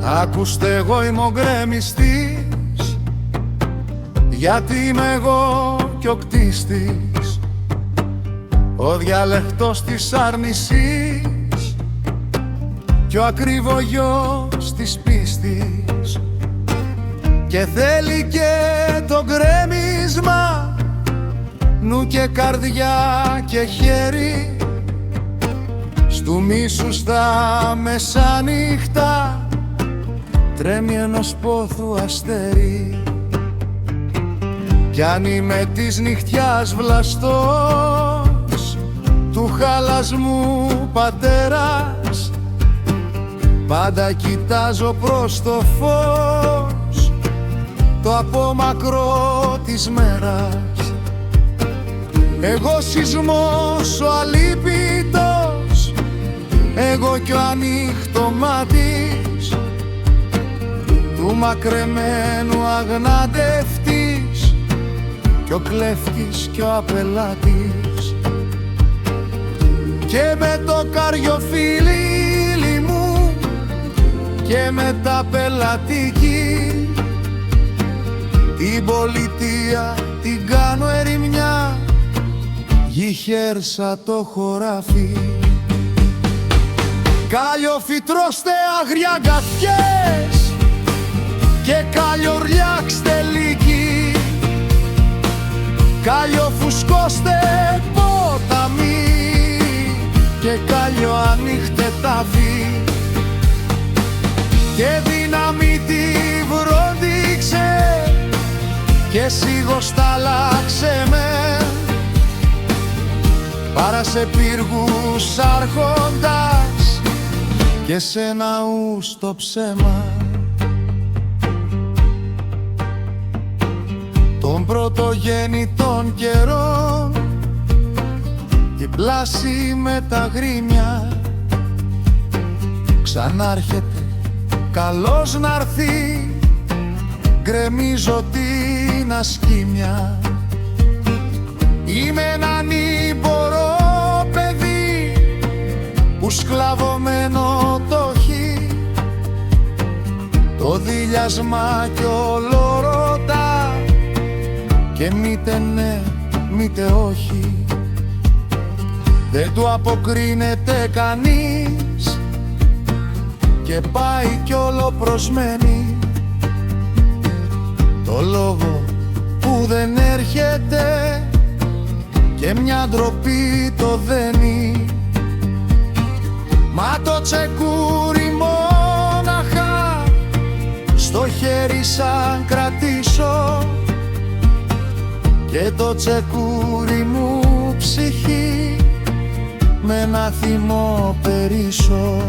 Άκουστε, εγώ είμαι ο γκρεμιστής, γιατί είμαι εγώ κι ο κτίστης, ο διαλεκτός της άρνησης κι ο ακριβογιός της πίστης. Και θέλει και το γκρέμισμα νου και καρδιά και χέρι, στου μίσου στα μεσάνυχτα τρέμει ενός πόθου αστέρι. Κι αν είμαι της νυχτιάς βλαστός, του χαλασμού πατέρας, πάντα κοιτάζω προς το φως, το απόμακρο της μέρας. Εγώ σεισμός ο αλίπητος, εγώ κι ο ανοιχτομάτης, του μακρεμένου αγναντευτής κι ο κλέφτης κι ο απελάτης. Και με το καριοφίλι μου και με τα πελατική, την πολιτεία την κάνω ερημιά, γη χέρσα το χωράφι. Καλλιοφυτρώστε αγριά γκαθιές και καλλιορλιάξτε λύκη, καλλιοφουσκώστε ποταμί και καλλιοανοίχτε τάφη, και δυναμίτη βρόντιξε και σιγοστάλαξε με, παρά σε πύργους άρχοντας και σε ναούς το ψέμα. Των πρωτογέννητων καιρών η πλάση με τα γρήμια ξανάρχεται καλός να'ρθεί, γκρεμίζω την ασκήμια. Είμαι έναν ήμπορο παιδί που σκλαβωμένο το έχει, το δειλιασμα κι ολορωτά και μήτε ναι μήτε όχι. Δεν του αποκρίνεται κανείς και πάει κι όλο προσμένει, το λόγο που δεν έρχεται και μια ντροπή το δένει. Μα το τσεκούρι μόναχα στο χέρι σαν κρατήσω, και το τσεκούρι μου ψυχή με ένα θυμό περίσω.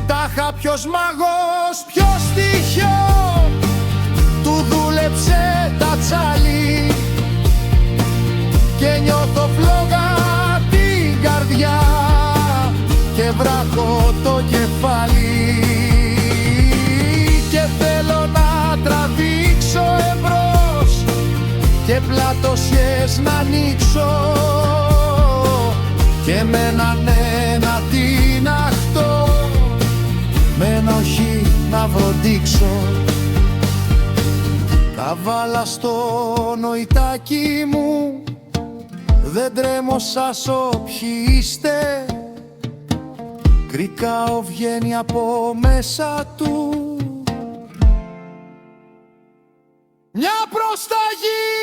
Τάχα ποιος μάγος, ποιος στοιχείο του δούλεψε τα τσάλι, και νιώθω φλόγα την καρδιά και βράχω το κεφάλι, και θέλω να τραβήξω εμπρός και πλατοσιές να ανοίξω, και με έναν ένα την αχτώ με ενοχή να βροντίξω. Τα βάλα στο νοητάκι μου, δεν τρέμω σας όποιοι είστε, κρικάω βγαίνει από μέσα του μια προσταγή.